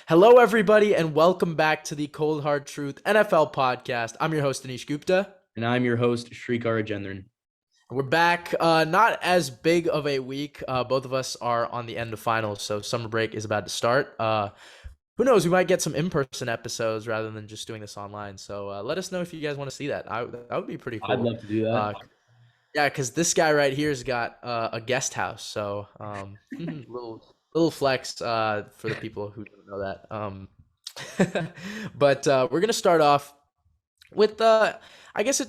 Hello, everybody, and welcome back to the Cold Hard Truth NFL podcast. I'm your host, Anish Gupta. And I'm your host, Srikar Gendran. We're back. Not as big of a week. Both of us are on the end of finals, so summer break is about to start. Who knows? We might get some in-person episodes rather than just doing this online. So let us know if you guys want to see that. That would be pretty I'd cool. love to do that. Yeah, because this guy right here's got a guest house. So little flex for the people who don't know that. But we're gonna start off with I guess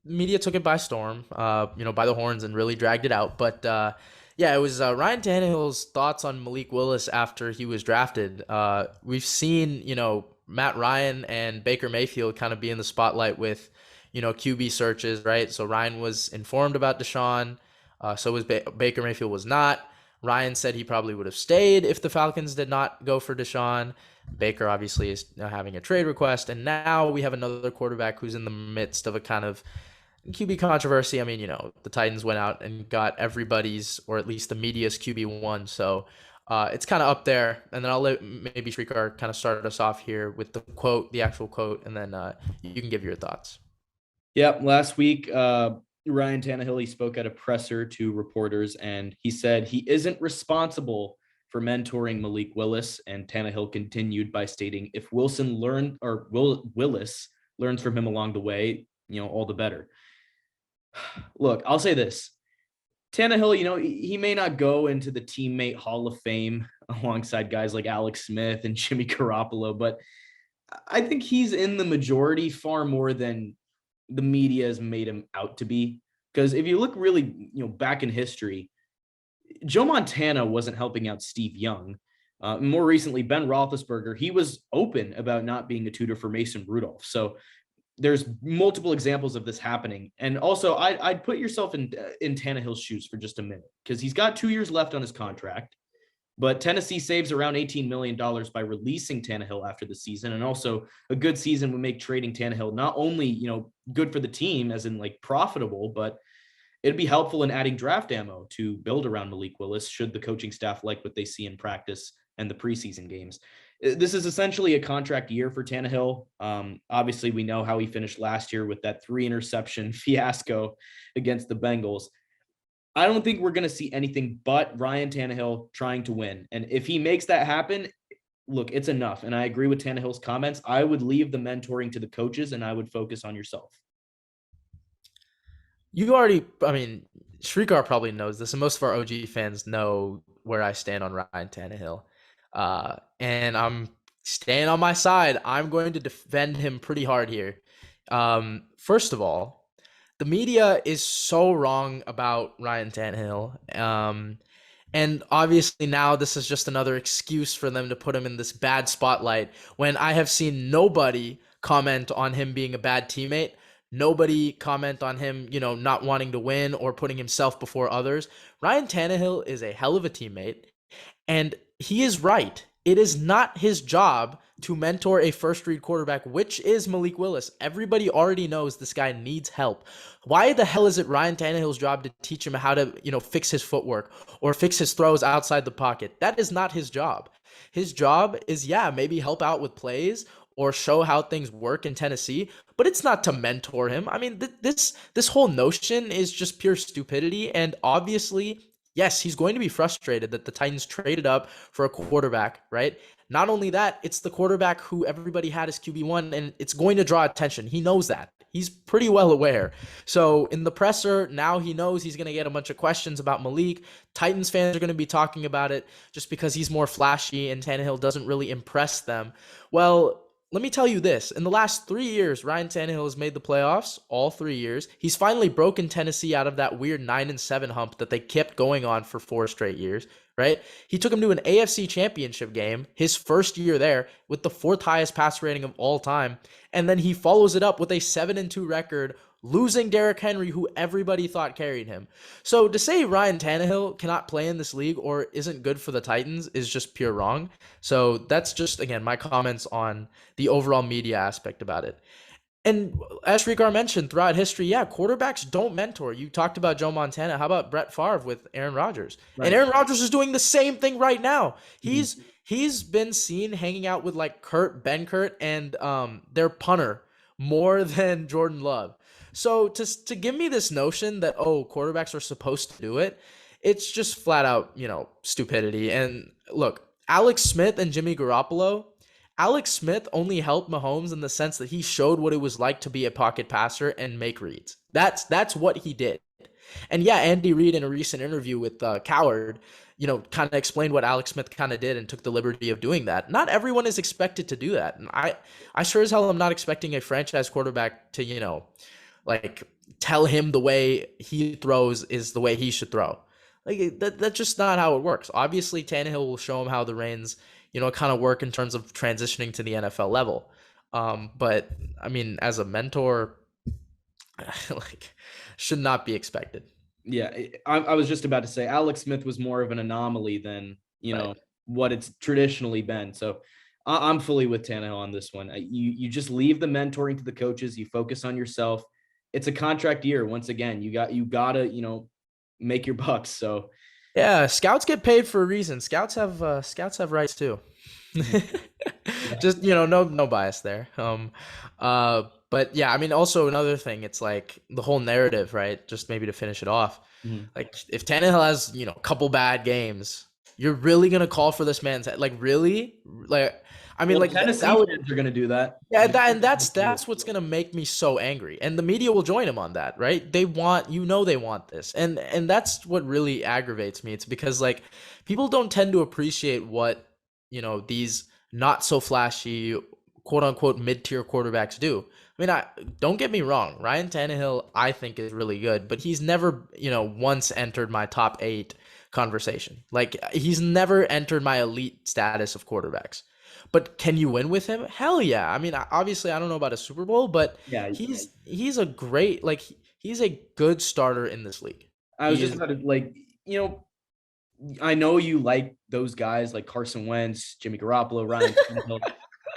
media took it by storm, by the horns and really dragged it out. But yeah, it was Ryan Tannehill's thoughts on Malik Willis after he was drafted. We've seen Matt Ryan and Baker Mayfield kind of be in the spotlight with QB searches, right? So Ryan was informed about Deshaun, so was Baker Mayfield was not. Ryan said he probably would have stayed if the Falcons did not go for Deshaun. Baker obviously is now having a trade request, and now we have another quarterback who's in the midst of a kind of QB controversy. I mean, the Titans went out and got everybody's, or at least the media's QB1, so it's kind of up there. And then I'll let maybe Srikar kind of start us off here with the actual quote, and then you can give your thoughts. Yep, last week, Ryan Tannehill, he spoke at a presser to reporters, and he said he isn't responsible for mentoring Malik Willis. And Tannehill continued by stating, if Willis learns from him along the way, all the better. Look, I'll say this. Tannehill, he may not go into the teammate Hall of Fame alongside guys like Alex Smith and Jimmy Garoppolo, but I think he's in the majority far more than the media has made him out to be. Because if you look really, back in history, Joe Montana wasn't helping out Steve Young. More recently, Ben Roethlisberger, he was open about not being a tutor for Mason Rudolph. So there's multiple examples of this happening. And also, I'd put yourself in Tannehill's shoes for just a minute, because he's got 2 years left on his contract. But Tennessee saves around $18 million by releasing Tannehill after the season. And also a good season would make trading Tannehill not only, good for the team as in like profitable, but it'd be helpful in adding draft ammo to build around Malik Willis should the coaching staff like what they see in practice and the preseason games. This is essentially a contract year for Tannehill. Obviously, we know how he finished last year with that 3-interception fiasco against the Bengals. I don't think we're going to see anything but Ryan Tannehill trying to win. And if he makes that happen, look, it's enough. And I agree with Tannehill's comments. I would leave the mentoring to the coaches and I would focus on yourself. Srikar probably knows this, and most of our OG fans know where I stand on Ryan Tannehill. And I'm staying on my side. I'm going to defend him pretty hard here. First of all, the media is so wrong about Ryan Tannehill. And obviously now this is just another excuse for them to put him in this bad spotlight when I have seen nobody comment on him being a bad teammate. Nobody comment on him, not wanting to win or putting himself before others. Ryan Tannehill is a hell of a teammate, and he is right. It is not his job to mentor a first-read quarterback, which is Malik Willis. Everybody already knows this guy needs help. Why the hell is it Ryan Tannehill's job to teach him how to, fix his footwork or fix his throws outside the pocket? That is not his job. His job is, maybe help out with plays or show how things work in Tennessee, but it's not to mentor him. I mean, this whole notion is just pure stupidity, and obviously, yes, he's going to be frustrated that the Titans traded up for a quarterback, right? Not only that, it's the quarterback who everybody had as QB1, and it's going to draw attention. He knows that. He's pretty well aware. So in the presser, now he knows he's going to get a bunch of questions about Malik. Titans fans are going to be talking about it just because he's more flashy and Tannehill doesn't really impress them. Well, let me tell you this. In the last 3 years, Ryan Tannehill has made the playoffs all 3 years. He's finally broken Tennessee out of that weird 9-7 hump that they kept going on for 4 straight years, right? He took him to an AFC championship game, his first year there, with the 4th highest pass rating of all time. And then he follows it up with a 7-2 record, losing Derrick Henry, who everybody thought carried him. So to say Ryan Tannehill cannot play in this league or isn't good for the Titans is just pure wrong. So that's just, again, my comments on the overall media aspect about it. And as Srikar mentioned, throughout history, quarterbacks don't mentor. You talked about Joe Montana. How about Brett Favre with Aaron Rodgers? Right. And Aaron Rodgers is doing the same thing right now. He's he's been seen hanging out with like Kurt Benkert and their punter more than Jordan Love. So to give me this notion that quarterbacks are supposed to do it, it's just flat out, stupidity. And look, Alex Smith and Jimmy Garoppolo, Alex Smith only helped Mahomes in the sense that he showed what it was like to be a pocket passer and make reads. That's what he did. And yeah, Andy Reid in a recent interview with Coward, kind of explained what Alex Smith kind of did and took the liberty of doing that. Not everyone is expected to do that. And I sure as hell am not expecting a franchise quarterback to, like tell him the way he throws is the way he should throw. Like that's just not how it works. Obviously, Tannehill will show him how the reins, kind of work in terms of transitioning to the NFL level. But I mean, as a mentor, like should not be expected. Yeah, I was just about to say Alex Smith was more of an anomaly than Right. what it's traditionally been. So I'm fully with Tannehill on this one. You just leave the mentoring to the coaches. You focus on yourself. It's a contract year. Once again, you gotta make your bucks. So Yeah, scouts get paid for a reason. Scouts have rights too. yeah. Just no bias there. But yeah, I mean, also another thing, it's like the whole narrative, right? Just maybe to finish it off, Mhm. like if Tannehill has a couple bad games, you're really gonna call for this man's head? Like really? Like I mean, Well, like that Tennessee would fans are gonna do that. yeah, that's what's gonna make me so angry, and the media will join him on that, right? They want they want this, and that's what really aggravates me. It's because like people don't tend to appreciate what these not so flashy quote unquote mid tier quarterbacks do. I mean, don't get me wrong, Ryan Tannehill I think is really good, but he's never once entered my top 8 conversation. Like he's never entered my elite status of quarterbacks. But can you win with him? Hell yeah. I mean, obviously, I don't know about a Super Bowl, but Yeah, he's a great he's a good starter in this league. I was just He's about to I know you like those guys like Carson Wentz, Jimmy Garoppolo, Ryan Tannehill.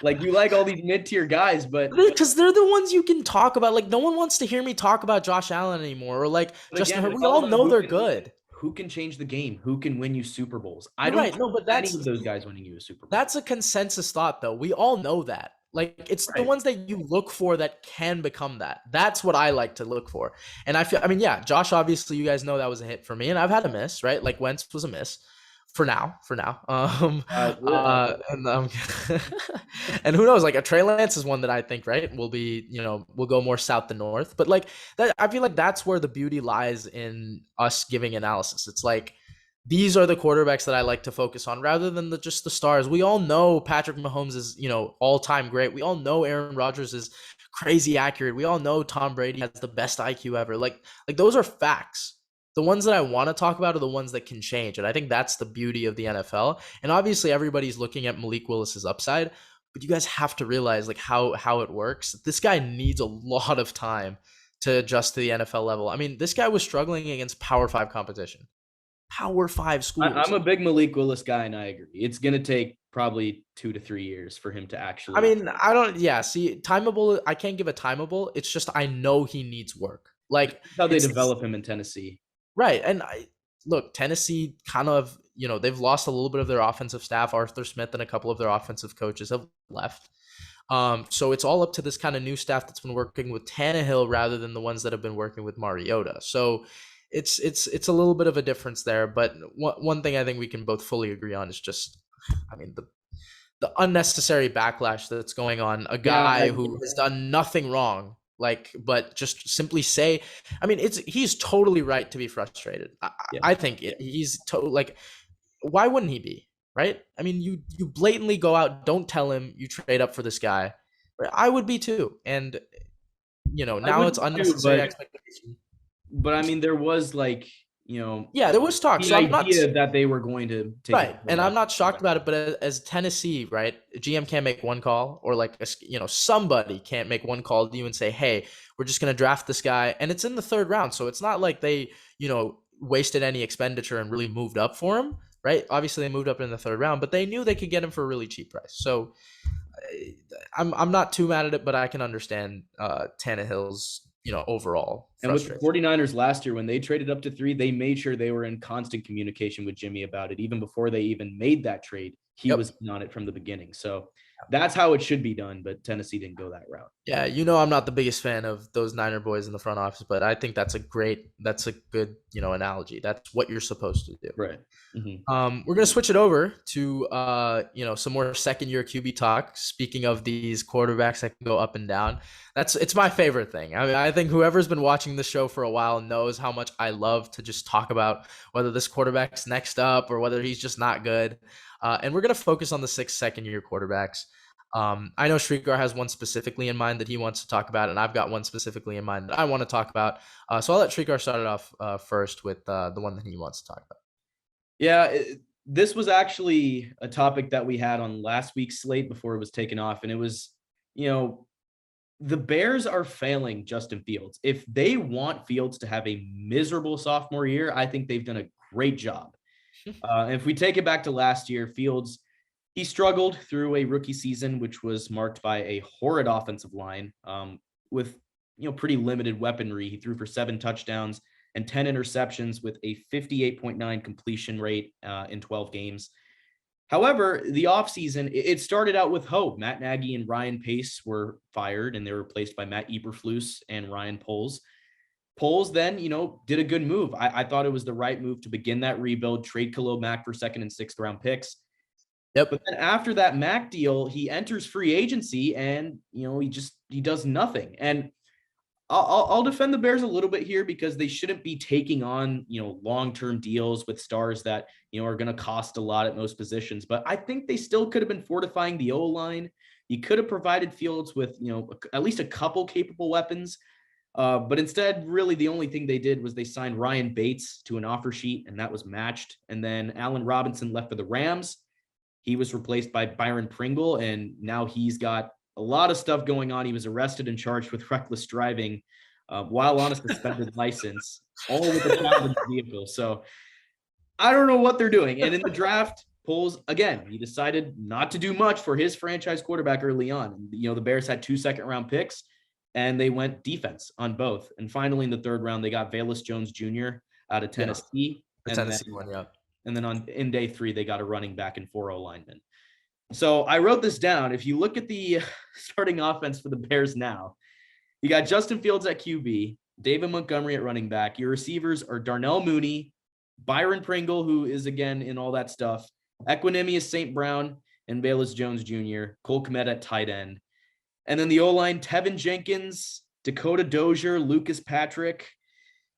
Like you like all these mid-tier guys, because they're the ones you can talk about. Like no one wants to hear me talk about Josh Allen anymore or like but Justin again, Herbert. it's We all all about know they're good. who can change the game, who can win you Super Bowls. I You're don't right. see No, but any of those guys winning you a Super Bowl. that's a consensus thought though. We all know that. Like it's the Right. ones that you look for that can become that. That's what I like to look for. And I mean, yeah, Josh, obviously you guys know that was a hit for me and I've had a miss, right? Like Wentz was a miss for now, for now. And and who knows, like a Trey Lance is one that I think, right, will be, will go more south than north. But like that, I feel like that's where the beauty lies in us giving analysis. It's like these are the quarterbacks that I like to focus on rather than just the stars. We all know Patrick Mahomes is, all-time great. We all know Aaron Rodgers is crazy accurate. We all know Tom Brady has the best IQ ever. Like those are facts. The ones that I want to talk about are the ones that can change. And I think that's the beauty of the NFL. And obviously everybody's looking at Malik Willis's upside, but you guys have to realize like how it works. This guy needs a lot of time to adjust to the NFL level. I mean, this guy was struggling against Power 5 competition. Power 5 schools. I'm a big Malik Willis guy, and I agree. It's going to take probably 2 to 3 years for him to I actually. mean, I don't yeah, see, timeable, I can't give a timeable. It's just I know he needs work. Like That's how they it's develop him in Tennessee. right. And look, Tennessee kind of, they've lost a little bit of their offensive staff. Arthur Smith and a couple of their offensive coaches have left. So it's all up to this kind of new staff that's been working with Tannehill rather than the ones that have been working with Mariota. So it's a little bit of a difference there. But one thing I think we can both fully agree on is just, I mean, the unnecessary backlash that's going on. A Yeah, guy who has done nothing wrong, like, but just simply say, I mean, he's totally right to be frustrated. yeah. I think he's like, why wouldn't he be? Right? I mean, you blatantly go out, don't tell him you trade up for this guy. I would be too, and I now would it's too, unnecessary expectation. but I mean, there was like Yeah, there was talk, the so I'm not idea that they were going to take right, a and I'm quarterback. not shocked about it. But as Tennessee, right, GM can't make one call, or like somebody can't make one call to you and say, "Hey, we're just gonna draft this guy," and it's in the 3rd round, so it's not like they wasted any expenditure and really moved up for him, right? Obviously, they moved up in the 3rd round, but they knew they could get him for a really cheap price. So I'm not too mad at it, but I can understand Tannehill's overall And with the frustration. 49ers last year, when they traded up to 3, they made sure they were in constant communication with Jimmy about it. Even before they even made that trade, he was on it from the beginning. So that's how it should be done, but Tennessee didn't go that route. Yeah, I'm not the biggest fan of those Niner boys in the front office, but I think that's a good, analogy. That's what you're supposed to do. Right. Mm-hmm. We're gonna switch it over to some more second year QB talk. Speaking of these quarterbacks that can go up and down, it's my favorite thing. I mean, I think whoever's been watching the show for a while knows how much I love to just talk about whether this quarterback's next up or whether he's just not good. And we're gonna focus on the 6 second year quarterbacks. I know Srikar has one specifically in mind that he wants to talk about, and I've got one specifically in mind that I want to talk about. So I'll let Srikar start it off first with the one that he wants to talk about. Yeah, this was actually a topic that we had on last week's slate before it was taken off, and it was, the Bears are failing Justin Fields. If they want Fields to have a miserable sophomore year, I think they've done a great job. If we take it back to last year, Fields, he struggled through a rookie season, which was marked by a horrid offensive line with, pretty limited weaponry. He threw for 7 touchdowns and 10 interceptions with a 58.9 completion rate in 12 games. However, the offseason, it started out with hope. Matt Nagy and Ryan Pace were fired, and they were replaced by Matt Eberflus and Ryan Poles. Poles then, did a good move. I thought it was the right move to begin that rebuild, trade Khalil Mack for 2nd and 6th round picks. Yep. But then after that Mack deal, he enters free agency and, he does nothing. And I'll defend the Bears a little bit here because they shouldn't be taking on, long-term deals with stars that, are going to cost a lot at most positions. But I think they still could have been fortifying the O-line. You could have provided Fields with, at least a couple capable weapons. But instead, really, the only thing they did was they signed Ryan Bates to an offer sheet, and that was matched. And then Allen Robinson left for the Rams. He was replaced by Byron Pringle, and now he's got a lot of stuff going on. He was arrested and charged with reckless driving while on a suspended license, all with a salvage vehicle. So I don't know what they're doing. And in the draft, Poles, again, he decided not to do much for his franchise quarterback early on. The Bears had 2 second-round picks, and they went defense on both. And finally, in the 3rd round, they got Velus Jones Jr. out of Tennessee. The Tennessee one, yeah. And then in day 3, they got a running back and 4 O-linemen. So I wrote this down. If you look at the starting offense for the Bears now, you got Justin Fields at QB, David Montgomery at running back. Your receivers are Darnell Mooney, Byron Pringle, who is, again, in all that stuff, Equanimous St. Brown, and Velus Jones Jr., Cole Kmet at tight end. And then the O-line, Tevin Jenkins, Dakota Dozier, Lucas Patrick,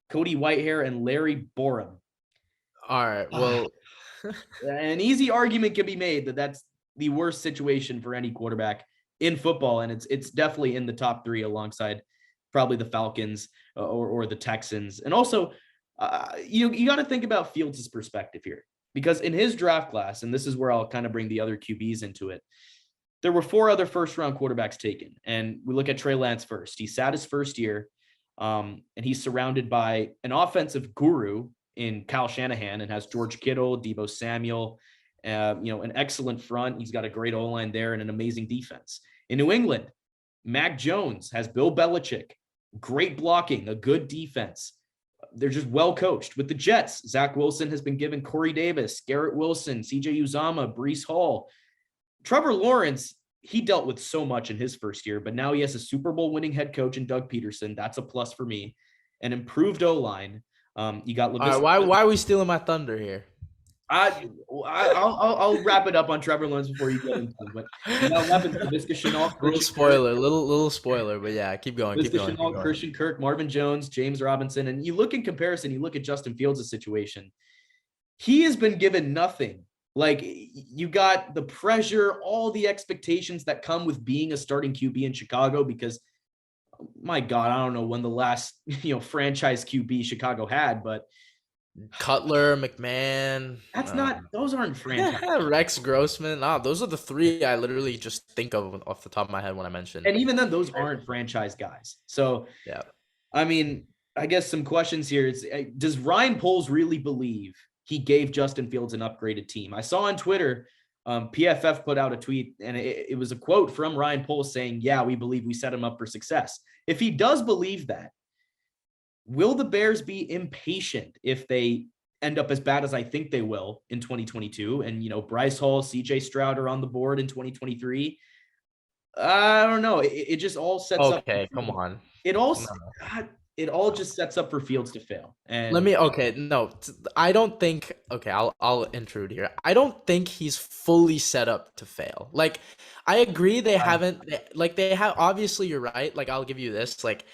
Cody Whitehair, and Larry Borum. All right, well. An easy argument can be made that that's the worst situation for any quarterback in football, and it's definitely in the top 3 alongside probably the Falcons or the Texans. And also, you got to think about Fields' perspective here, because in his draft class, and this is where I'll kind of bring the other QBs into it, there were 4 other first-round quarterbacks taken, and we look at Trey Lance first. He sat his first year, and he's surrounded by an offensive guru in Kyle Shanahan and has George Kittle, Deebo Samuel, an excellent front. He's got a great O-line there and an amazing defense. In New England, Mac Jones has Bill Belichick, great blocking, a good defense. They're just well coached. With the Jets, Zach Wilson has been given Corey Davis, Garrett Wilson, CJ Uzama, Breece Hall. Trevor Lawrence, he dealt with so much in his first year, but now he has a Super Bowl winning head coach in Doug Peterson. That's a plus for me. An improved O-line. You got LaVisca. Why are we stealing my thunder here? I'll wrap it up on Trevor Lawrence before you get into it. But LaVisca Chenault, little spoiler, but yeah, keep going. Christian Kirk, Marvin Jones, James Robinson, and you look in comparison. You look at Justin Fields' situation. He has been given nothing. Like, you got the pressure, all the expectations that come with being a starting QB in Chicago, because my God, I don't know when the last, franchise QB Chicago had, but Cutler, McMahon. Those aren't franchise. Rex Grossman. Those are the 3 I literally just think of off the top of my head when I mentioned. And even then, those aren't franchise guys. So, yeah. I mean, I guess some questions here. Does Ryan Poles really believe he gave Justin Fields an upgraded team? I saw on Twitter, PFF put out a tweet, and it was a quote from Ryan Poles saying, yeah, we believe we set him up for success. If he does believe that, will the Bears be impatient if they end up as bad as I think they will in 2022. And, Bryce Hall, CJ Stroud are on the board in 2023. I don't know. It just all sets up. Okay, come on. It all, No. God, it all just sets up for Fields to fail. Let And me okay, no. I don't think okay, I'll intrude here. I don't think he's fully set up to fail. Like I agree they haven't like they have obviously you're right. Like I'll give you this. Like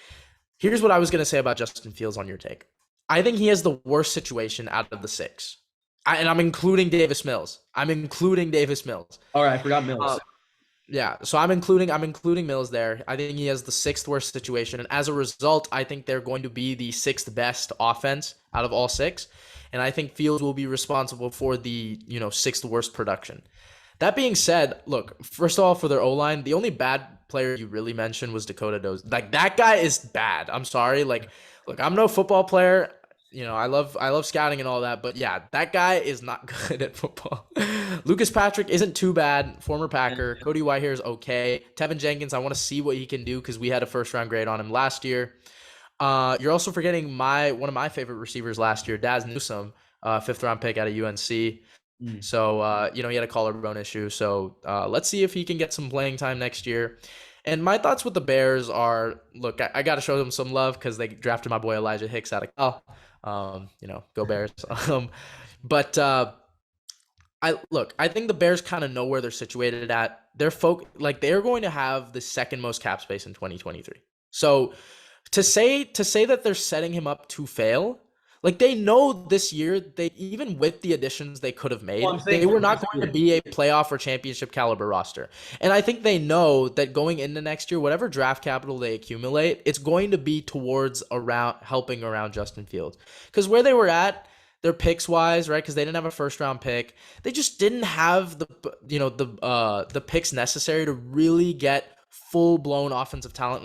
here's what I was going to say about Justin Fields on your take. I think he has the worst situation out of the six. And I'm including Davis Mills. I'm including Davis Mills. all right, I forgot Mills. Yeah, so I'm including Mills there. I think he has the sixth worst situation, and as a result, I think they're going to be the sixth best offense out of all six, and I think Fields will be responsible for the sixth worst production. That being said, look, first of all, for their O line, the only bad player you really mentioned was Dakota Doze. Like that guy is bad. I'm sorry. Like, look, I'm no football player. I love scouting and all that, but yeah, that guy is not good at football. Lucas Patrick isn't too bad, former Packer. Cody Whitehair is okay. Tevin Jenkins, I want to see what he can do because we had a first round grade on him last year. You're also forgetting one of my favorite receivers last year, Daz Newsome, fifth round pick out of UNC. So he had a collarbone issue. So let's see if he can get some playing time next year. And my thoughts with the Bears are, look, I got to show them some love because they drafted my boy Elijah Hicks out of Cal. Go Bears. But I think the Bears kind of know where they're situated at. They're they're going to have the second most cap space in 2023. So to say that they're setting him up to fail, like they know this year, they even with the additions they could have made, they were not going to be a playoff or championship caliber roster. And I think they know that going into next year, whatever draft capital they accumulate, it's going to be towards helping around Justin Fields. Because where they were at, their picks wise, right? Because they didn't have a first round pick, they just didn't have the picks necessary to really get full blown offensive talent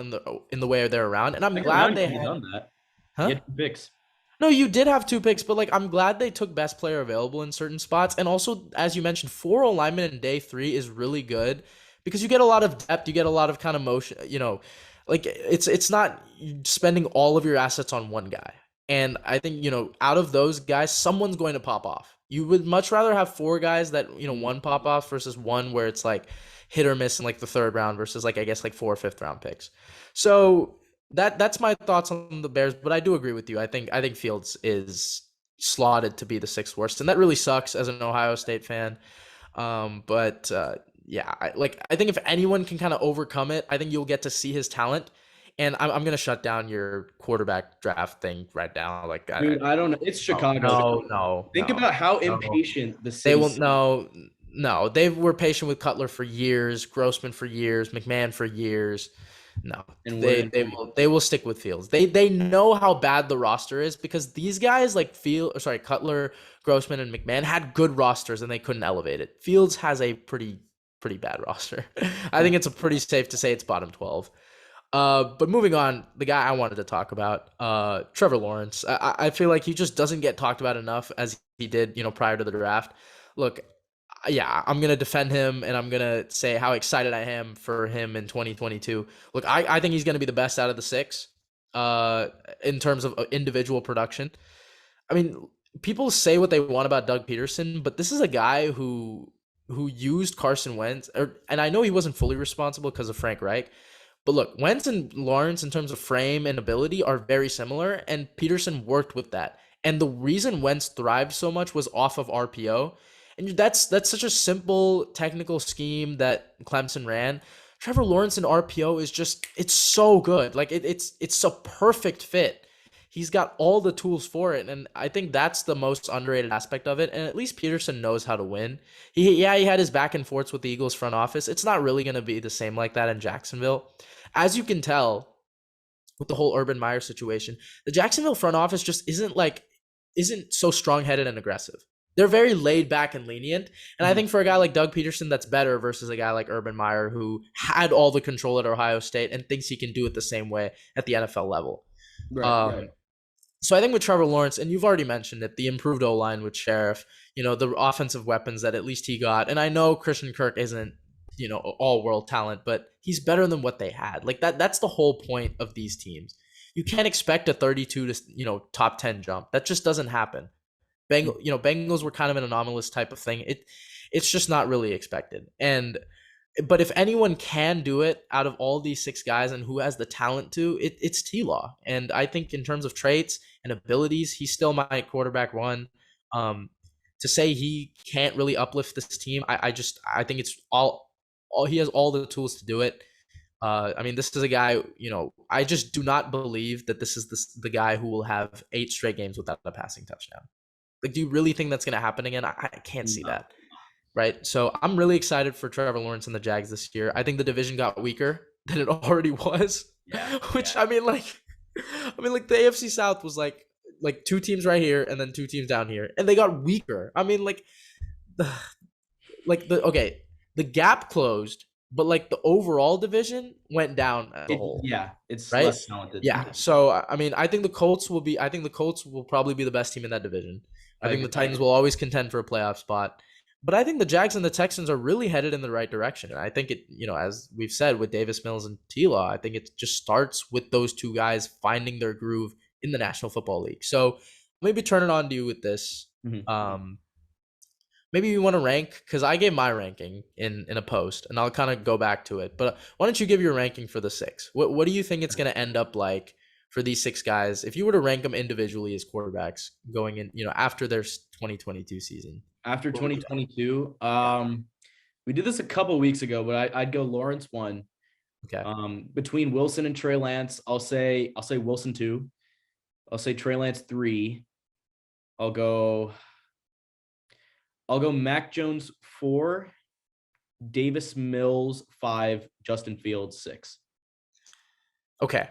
in the way they're around. And I'm glad they had that. Huh? You had picks. No, you did have two picks, but I'm glad they took best player available in certain spots. And also, as you mentioned, 4 alignment in day 3 is really good because you get a lot of depth, you get a lot of kind of motion, it's not spending all of your assets on one guy. And I think, out of those guys, someone's going to pop off. You would much rather have 4 guys that, one pop off versus one where it's hit or miss in the third round versus I guess 4 5th round picks. So that's my thoughts on the Bears, but I do agree with you. I think Fields is slotted to be the 6th worst, and that really sucks as an Ohio State fan. But I think if anyone can kind of overcome it, I think you'll get to see his talent. And I'm gonna shut down your quarterback draft thing right now. Dude, I don't know. It's Chicago. No. Think about how impatient the city. They will no. They were patient with Cutler for years, Grossman for years, McMahon for years. No, and they will stick with Fields. They know how bad the roster is because these guys Cutler, Grossman, and McMahon had good rosters and they couldn't elevate it. Fields has a pretty bad roster. I think it's pretty safe to say it's bottom 12. But moving on, the guy I wanted to talk about, Trevor Lawrence. I feel like he just doesn't get talked about enough as he did, prior to the draft. Look, yeah, I'm going to defend him and I'm going to say how excited I am for him in 2022. Look, I think he's going to be the best out of the 6 in terms of individual production. I mean, people say what they want about Doug Peterson, but this is a guy who used Carson Wentz, and I know he wasn't fully responsible because of Frank Reich, but look, Wentz and Lawrence in terms of frame and ability are very similar, and Peterson worked with that. And the reason Wentz thrived so much was off of RPO. And that's such a simple technical scheme that Clemson ran. Trevor Lawrence in RPO is just, it's so good. It's a perfect fit. He's got all the tools for it. And I think that's the most underrated aspect of it. And at least Peterson knows how to win. He had his back and forths with the Eagles front office. It's not really going to be the same like that in Jacksonville. As you can tell with the whole Urban Meyer situation, the Jacksonville front office just isn't so strong-headed and aggressive. They're very laid back and lenient. And I think for a guy like Doug Peterson, that's better versus a guy like Urban Meyer who had all the control at Ohio State and thinks he can do it the same way at the NFL level. Right. So I think with Trevor Lawrence, and you've already mentioned it, the improved O-line with Sheriff, the offensive weapons that at least he got. And I know Christian Kirk isn't, all-world talent, but he's better than what they had. That's the whole point of these teams. You can't expect a 32 to, top 10 jump. That just doesn't happen. Bengals were kind of an anomalous type of thing. It's just not really expected. But if anyone can do it out of all these six guys and who has the talent to, it's T-Law. And I think in terms of traits and abilities, he's still my quarterback one. To say he can't really uplift this team, I think it's all he has all the tools to do it. I mean, this is a guy, I just do not believe that this is the guy who will have 8 straight games without a passing touchdown. Like, do you really think that's going to happen again? I can't see that. Right. So I'm really excited for Trevor Lawrence and the Jags this year. I think the division got weaker than it already was. Yeah. Which, I mean, like the AFC South was like 2 teams right here and then 2 teams down here, and they got weaker. I mean, the gap closed, but like the overall division went down as a whole. Yeah, it's right? less talented. Yeah. So I mean, I think the Colts will probably be the best team in that division. I think the Titans will always contend for a playoff spot. But I think the Jags and the Texans are really headed in the right direction. And I think it, as we've said with Davis Mills and T-Law, I think it just starts with those 2 guys finding their groove in the National Football League. So maybe turn it on to you with this. Mm-hmm. Maybe you want to rank, because I gave my ranking in a post, and I'll kind of go back to it. But why don't you give your ranking for the 6? What do you think it's going to end up like for these 6 guys if you were to rank them individually as quarterbacks going in, after their 2022 season? After 2022, we did this a couple weeks ago, but I'd go Lawrence 1. Okay. Between Wilson and Trey Lance, I'll say Wilson 2. I'll say Trey Lance 3. I'll go Mac Jones 4, Davis Mills 5, Justin Fields 6. Okay.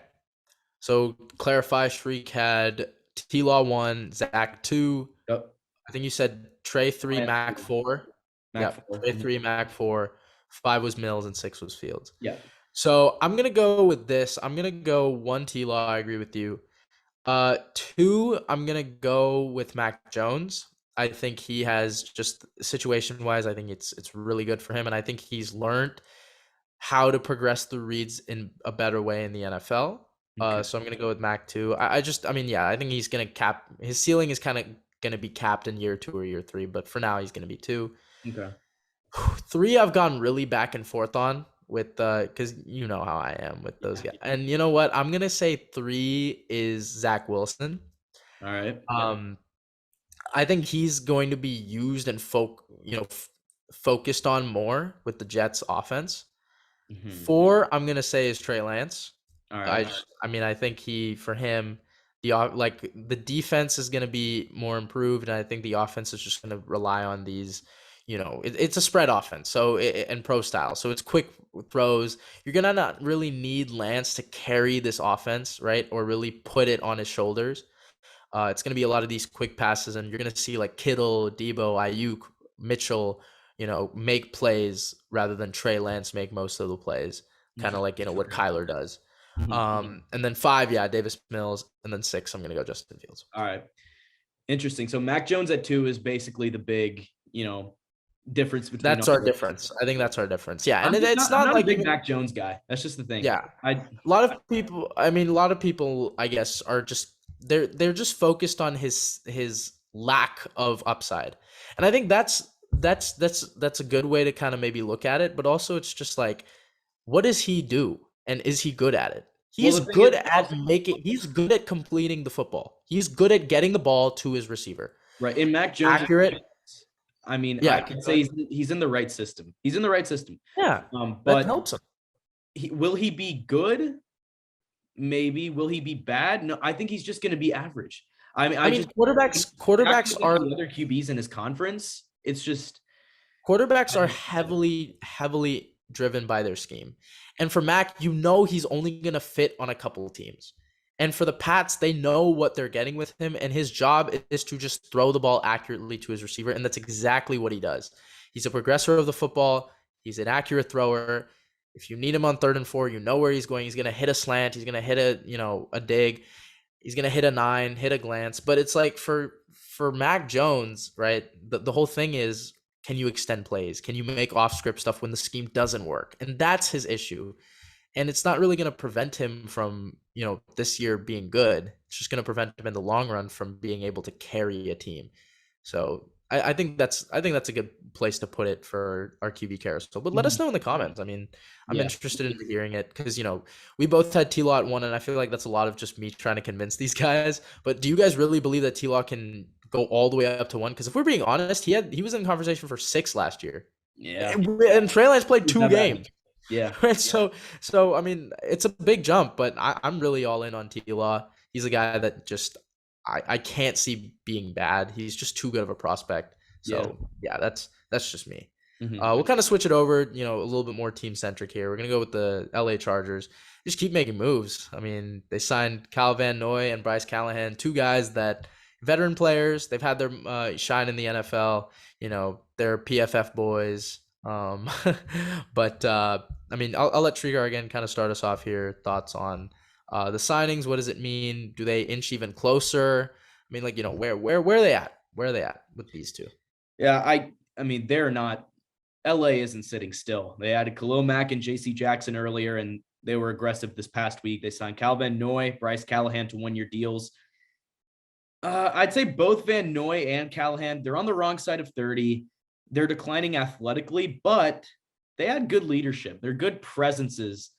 So clarify, Shriek had T-Law 1, Zach 2. Yep. I think you said Trey 3, Mac 4. Mac 4. Trey 3, Mac 4. 5 was Mills and 6 was Fields. Yeah. So I'm going to go with this. I'm going to go 1 T-Law. I agree with you. 2, I'm going to go with Mac Jones. I think he has, just situation-wise, I think it's really good for him. And I think he's learned how to progress through reads in a better way in the NFL. Okay. So I'm going to go with Mac 2. I think he's going to cap. His ceiling is kind of going to be capped in year 2 or year 3, but for now he's going to be 2. Okay. 3, I've gone really back and forth on with because you know how I am with those guys. And you know what? I'm going to say 3 is Zach Wilson. All right. I think he's going to be used and focused on more with the Jets offense. Mm-hmm. 4, I'm going to say is Trey Lance. All right. I think for him, the defense is going to be more improved, and I think the offense is just going to rely on these, it's a spread offense, and pro style. So it's quick throws. You're going to not really need Lance to carry this offense, right? Or really put it on his shoulders. It's going to be a lot of these quick passes, and you're going to see like Kittle, Debo, Ayuk, Mitchell, make plays rather than Trey Lance make most of the plays, kind of like, what Kyler does. Mm-hmm. And then 5, Davis Mills, and then 6, I'm going to go Justin Fields. All right. Interesting. So Mac Jones at 2 is basically the big, difference between. That's our difference. I think that's our difference. Yeah. And it's not like a big Mac Jones guy. That's just the thing. Yeah. A lot of people, I guess, are just, they're just focused on his lack of upside. And I think that's a good way to kind of maybe look at it, but also it's just like, what does he do? And is he good at it? He's good at completing the football. He's good at getting the ball to his receiver. Right. In Mac Jones, accurate. I mean, I can say he's in the right system. He's in the right system. Yeah. But that helps him. Will he be good? Maybe. Will he be bad? No, I think he's just going to be average. Quarterbacks are the other QBs in his conference. It's just quarterbacks are heavily driven by their scheme. And for Mac, he's only going to fit on a couple of teams. And for the Pats, they know what they're getting with him, and his job is to just throw the ball accurately to his receiver, and that's exactly what he does. He's a progressor of the football. He's an accurate thrower. If you need him on 3rd and 4, you know where he's going. He's going to hit a slant. He's going to hit a dig. He's going to hit a 9, hit a glance. But it's like for Mac Jones, right, the whole thing is, can you extend plays? Can you make off-script stuff when the scheme doesn't work? And that's his issue. And it's not really going to prevent him from, this year being good. It's just going to prevent him in the long run from being able to carry a team. So I think that's a good place to put it for our QB carousel. But let us know in the comments. I mean, I'm Yeah. interested in hearing it because we both had T Law at one, and I feel like that's a lot of just me trying to convince these guys. But do you guys really believe that T Law can go all the way up to one? Because if we're being honest, he was in conversation for 6 last year, Yeah. and Trey Lance played He's 2 not bad. games. Yeah. Right. So I mean, it's a big jump, but I'm really all in on T Law. He's a guy that just I can't see being bad. He's just too good of a prospect. Yeah. So yeah, that's just me. Mhm. We'll kind of switch it over, a little bit more team centric here. We're gonna go with the LA Chargers. Just keep making moves. I mean, they signed Kyle Van Noy and Bryce Callahan, 2 guys that veteran players. They've had their shine in the NFL. They're PFF boys. But I mean, I'll let Srikar again kind of start us off here. Thoughts on the signings? What does it mean? Do they inch even closer? I mean, like, where are they at? Where are they at with these two? Yeah, I mean, they're not LA isn't sitting still. They added Khalil Mack and JC Jackson earlier, and they were aggressive this past week. They signed Cal Van Noy, Bryce Callahan to 1-year deals. I'd say both Van Noy and Callahan, they're on the wrong side of 30. They're declining athletically, but they had good leadership. They're good presences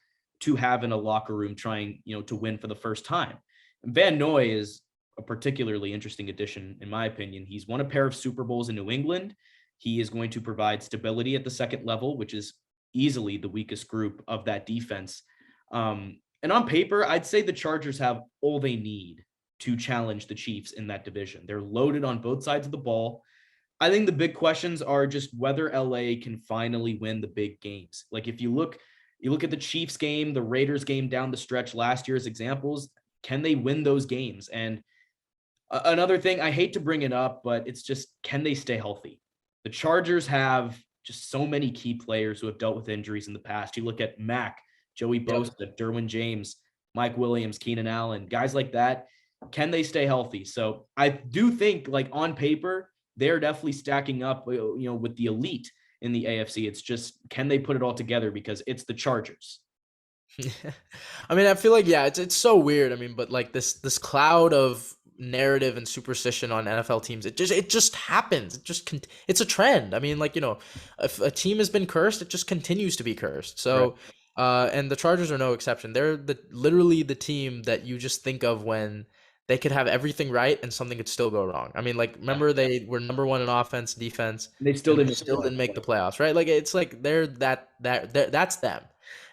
to have in a locker room trying, to win for the first time. And Van Noy is a particularly interesting addition, in my opinion. He's won a pair of Super Bowls in New England. He is going to provide stability at the second level, which is easily the weakest group of that defense. And on paper, I'd say the Chargers have all they need to challenge the Chiefs in that division. They're loaded on both sides of the ball. I think the big questions are just whether LA can finally win the big games. Like if you look at the Chiefs game, the Raiders game down the stretch last year as examples, can they win those games? And another thing, I hate to bring it up, but it's just, can they stay healthy? The Chargers have just so many key players who have dealt with injuries in the past. You look at Mack, Joey Bosa, Derwin James, Mike Williams, Keenan Allen, guys like that. Can they stay healthy? So I do think, like, on paper, they're definitely stacking up, with the elite in the AFC. It's just, can they put it all together? Because it's the Chargers. I mean, I feel like, yeah, it's so weird. I mean, but like this cloud of narrative and superstition on NFL teams, it just happens. It's a trend. I mean, like, if a team has been cursed, it just continues to be cursed. So, and the Chargers are no exception. They're literally the team that you just think of when they could have everything right and something could still go wrong. I mean, like, remember they were number 1 in offense, defense, They still and they didn't still didn't make the playoffs, right? Like, it's like that's them.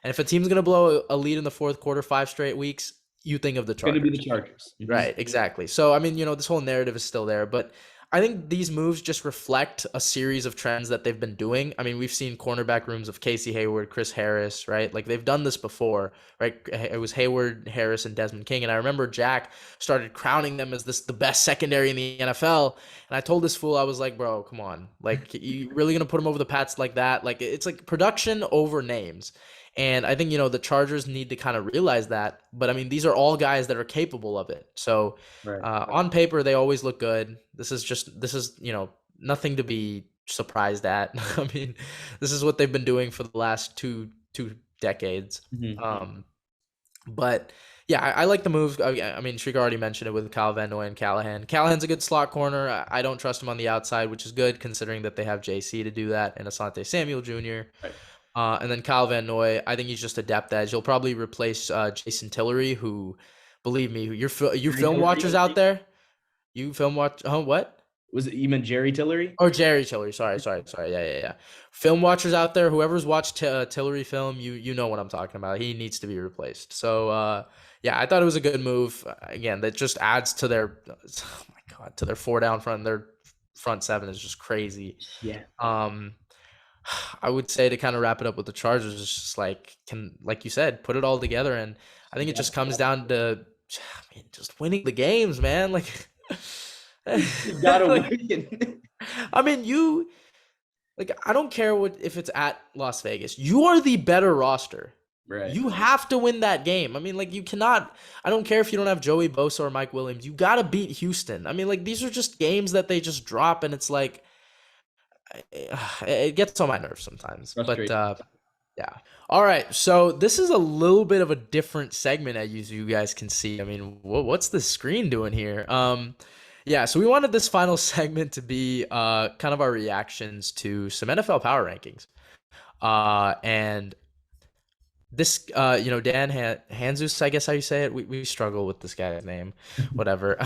And if a team's gonna blow a lead in the fourth quarter 5 straight weeks, you think of the It's going to be the Chargers. Chargers. Right, exactly. So, I mean, this whole narrative is still there, but I think these moves just reflect a series of trends that they've been doing. I mean, we've seen cornerback rooms of Casey Hayward, Chris Harris, right? Like, they've done this before, right? It was Hayward, Harris, and Desmond King, and I remember Jack started crowning them as the best secondary in the NFL, and I told this fool, I was like, bro, come on. Like, you really gonna put them over the Pats like that? Like, it's like production over names. And I think, the Chargers need to kind of realize that. But I mean, these are all guys that are capable of it. So on paper, they always look good. This is, nothing to be surprised at. I mean, this is what they've been doing for the last two decades. But yeah, I like the move. I mean, Srikar already mentioned it with Kyle Van Noy and Callahan. Callahan's a good slot corner. I don't trust him on the outside, which is good considering that they have JC to do that and Asante Samuel Jr. Right. And then Kyle Van Noy, I think he's just a depth edge. He'll probably replace Jason Tillery, who, believe me, you film watchers out there, you film watch. What? Was it, you meant Jerry Tillery? Or Jerry Tillery. Sorry. Yeah. Film watchers out there, whoever's watched Tillery film, you know what I'm talking about. He needs to be replaced. So yeah, I thought it was a good move. Again, that just adds to their, oh my God, to their 4 down front. Their front 7 is just crazy. Yeah. I would say, to kind of wrap it up with the Chargers, it's just like you said, put it all together, and I think it just comes down to, I mean, just winning the games, man. Like, you gotta win. I mean, I don't care if it's at Las Vegas. You are the better roster. Right. You have to win that game. I mean, like, you cannot. I don't care if you don't have Joey Bosa or Mike Williams. You got to beat Houston. I mean, like, these are just games that they just drop, and it's like, it gets on my nerves sometimes. But yeah. All right. So this is a little bit of a different segment, as you guys can see. I mean, what's the screen doing here? Yeah, so we wanted this final segment to be kind of our reactions to some NFL power rankings. And this Dan Hanzus, I guess how you say it. We struggle with this guy's name, whatever.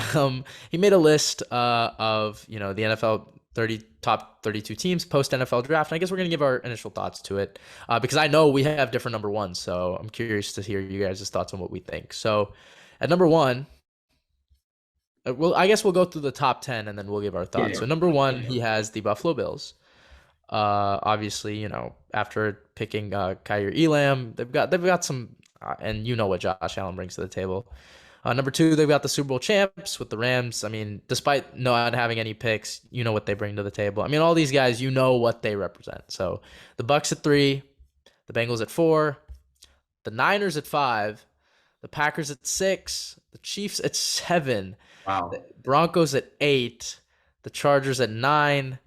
He made a list of the NFL 30 top 32 teams post NFL draft, and I guess we're gonna give our initial thoughts to it because I know we have different number ones, so I'm curious to hear you guys' thoughts on what we think. So at number one, I guess we'll go through the top 10 and then we'll give our Yeah, thoughts. yeah. So number one, he has the Buffalo Bills. Obviously, after picking Kyrie Elam, they've got some, and you know what Josh Allen brings to the table. Number two, they've got the Super Bowl champs with the Rams. I mean, despite not having any picks, you know what they bring to the table. I mean, all these guys, you know what they represent. So the Bucks at 3, the Bengals at 4, the Niners at 5, the Packers at 6, the Chiefs at 7, the Wow. Broncos at 8, the Chargers at 9,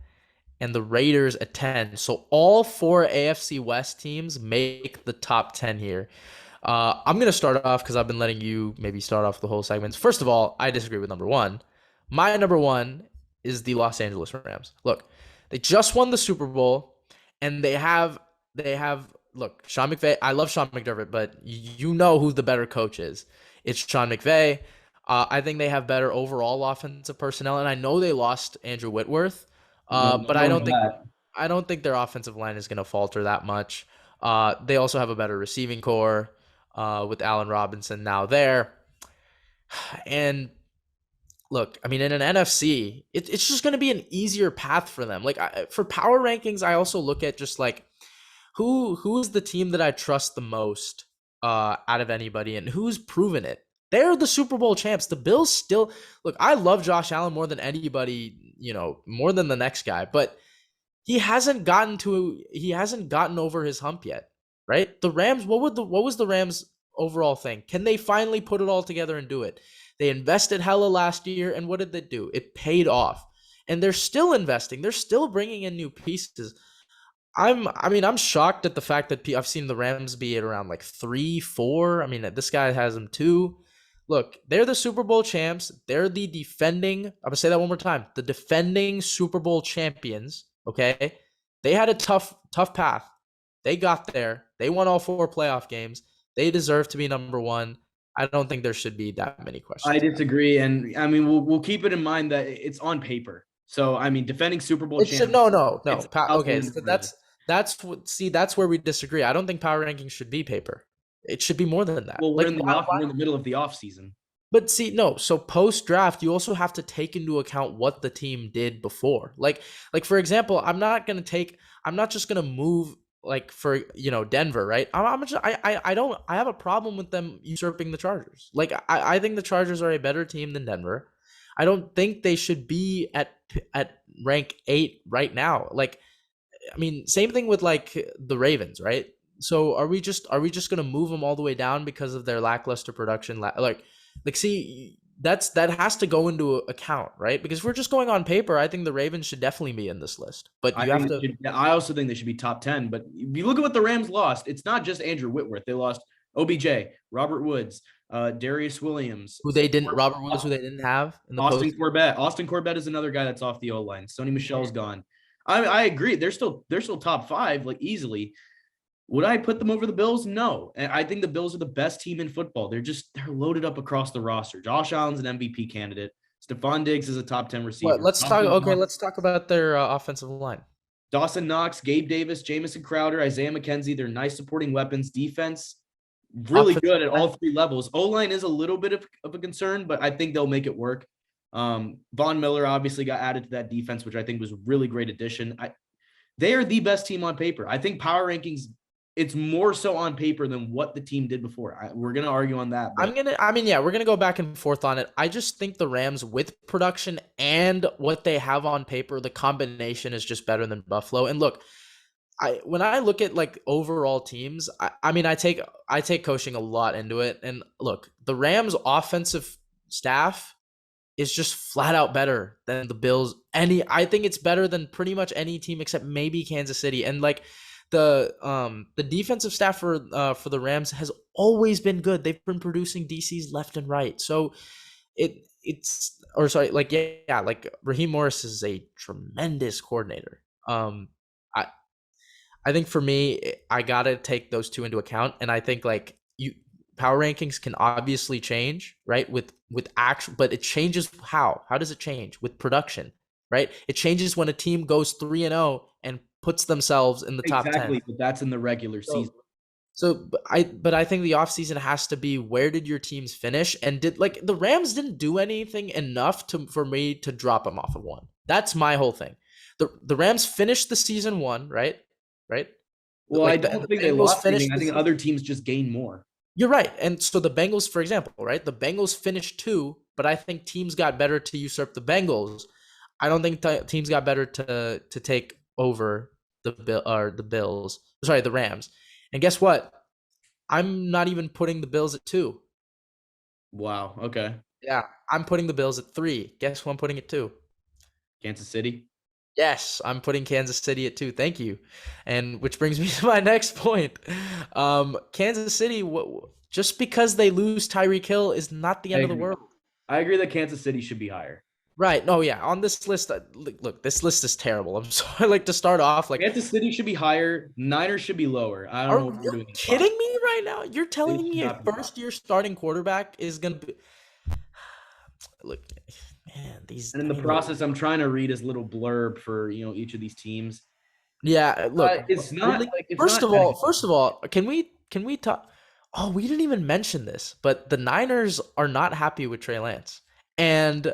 and the Raiders at 10. So all four AFC West teams make the top 10 here. I'm going to start off because I've been letting you maybe start off the whole segments. First of all, I disagree with number one. My number one is the Los Angeles Rams. Look, they just won the Super Bowl, and they have look, Sean McVay. I love Sean McDermott, but you know who the better coach is. It's Sean McVay. I think they have better overall offensive personnel, and I know they lost Andrew Whitworth, No, but no I one don't know think that. I don't think their offensive line is going to falter that much. They also have a better receiving core with Allen Robinson now there. And look, I mean, in an NFC, it's just going to be an easier path for them. Like for power rankings, I also look at just like who's the team that I trust the most out of anybody, and who's proven it. They're the Super Bowl champs. The Bills still look. I love Josh Allen more than anybody, more than the next guy, but he hasn't gotten over his hump yet, right? The Rams, what was the Rams overall thing? Can they finally put it all together and do it? They invested hella last year, and what did they do? It paid off. And they're still investing. They're still bringing in new pieces. I'm shocked at the fact that I've seen the Rams be at around like 3, 4. I mean, this guy has them 2. Look, they're the Super Bowl champs. They're the defending. I'm gonna say that one more time. The defending Super Bowl champions. Okay, they had a tough path. They got there. They won all 4 playoff games. They deserve to be number one. I don't think there should be that many I questions. disagree, and I mean we'll keep it in mind that it's on paper. So I mean, defending Super Bowl It should champs, no. it's out the Okay, window so for me. that's where we disagree. I don't think power rankings should be paper. It should be more than that. Well, Like we're in the middle of the off season. but see, no. So post draft, you also have to take into account what the team did before. Like for example, I'm not just gonna move like for Denver, right? I'm just I don't I have a problem with them usurping the Chargers. Like I think the Chargers are a better team than Denver. I don't think they should be at rank 8 right now. Like I mean, same thing with like the Ravens, right? So are we just gonna move them all the way down because of their lackluster production? See, that has to go into account, right? Because if we're just going on paper, I think the Ravens should definitely be in this list. But you have to I also think they should be top 10. But if you look at what the Rams lost, it's not just Andrew Whitworth. They lost OBJ, Robert Woods, Darius Williams, who they didn't Robert Willis, who they didn't have in the Austin post. Corbett. Austin Corbett is another guy that's off the O line. Sony Michel's gone. I agree. They're still top 5, like easily. Would I put them over the Bills? No. And I think the Bills are the best team in football. They're loaded up across the roster. Josh Allen's an MVP candidate. Stephon Diggs is a top 10 What? receiver. Let's talk. Okay, let's talk about their offensive line. Dawson Knox, Gabe Davis, Jamison Crowder, Isaiah McKenzie. They're nice supporting weapons. Defense, really Offensive good at line. all 3 levels. O-line is a little bit of a concern, but I think they'll make it work. Von Miller obviously got added to that defense, which I think was a really great addition. They are the best team on paper. I think power rankings, it's more so on paper than what the team did before. We're going to argue on that. But We're gonna go back and forth on it. I just think the Rams with production and what they have on paper, the combination is just better than Buffalo. And look, when I look at like overall teams, I take coaching a lot into it. And look, the Rams offensive staff is just flat out better than the Bills. I think it's better than pretty much any team except maybe Kansas City. And like the defensive staff for the Rams has always been good. They've been producing DCs left and right. So it's or sorry, like like Raheem Morris is a tremendous coordinator. I I think for me, I gotta take those two into account, and I think like you power rankings can obviously change, right? With actual, but it changes how? How does it change with production, right? It changes when a team goes 3-0 and puts themselves in the top 10. Exactly, but that's in the regular season. But I think the offseason has to be where did your teams finish, and did like the Rams didn't do anything enough for me to drop them off of one. That's my whole thing. The Rams finished the season 1, right? Right? Well, Like I don't think they Bengals lost anything. finished I think other teams just gained more. You're right. And so the Bengals, for example, right? The Bengals finished 2, but I think teams got better to usurp the Bengals. I don't think teams got better to take over the Bills. Sorry, the Rams. And guess what? I'm not even putting the Bills at 2. Wow. Okay. Yeah, I'm putting the Bills at 3. Guess who I'm putting at 2? Kansas City. Yes, I'm putting Kansas City at 2. Thank you. And which brings me to my next point. Kansas City, just because they lose Tyreek Hill is not the end of the world. I agree that Kansas City should be higher. Right. No, yeah. On this list, look, this list is terrible. I'm sorry. Like to start off, like Kansas City should be higher. Niners should be lower. I don't know what we're doing. Are you kidding me right now? You're telling me a first-year starting quarterback is gonna be? Look, man, these. And in the process, I'm trying to read his little blurb for each of these teams. Yeah, look, it's not. Really, first of all, can we talk? Oh, we didn't even mention this, but the Niners are not happy with Trey Lance, and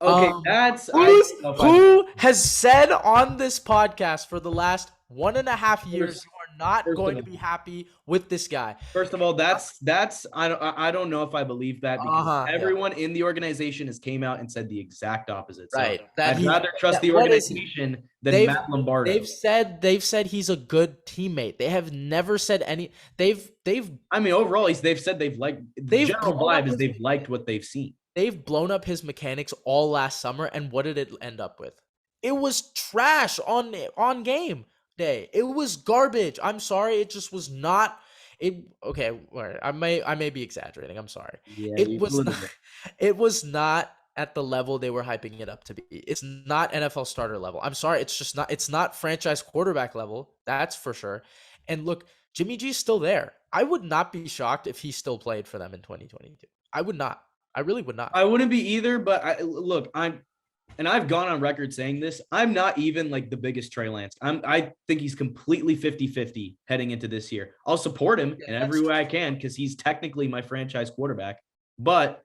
okay, that's who has said on this podcast for the last 1.5 years you are not going to be happy with this guy. First of all, that's I don't know if I believe that because everyone in the organization has came out and said the exact opposite. Right. So I'd rather trust the organization than Matt Lombardo. They've said he's a good teammate. They have never said any. They've. I mean, overall, they've said they've liked. The general vibe is they've liked what they've seen. They've blown up his mechanics all last summer, and what did it end up with? It was trash on game day. It was garbage. I'm sorry. It just was not. Okay. I may be exaggerating. I'm sorry. Yeah, it was not at the level they were hyping it up to be. It's not NFL starter level. I'm sorry. It's just not. It's not franchise quarterback level. That's for sure. And look, Jimmy G's still there. I would not be shocked if he still played for them in 2022. I would not. I really would not. I wouldn't be either, but I've gone on record saying this. I'm not even like the biggest Trey Lance. I think he's completely 50-50 heading into this year. I'll support him in every way I can because he's technically my franchise quarterback. But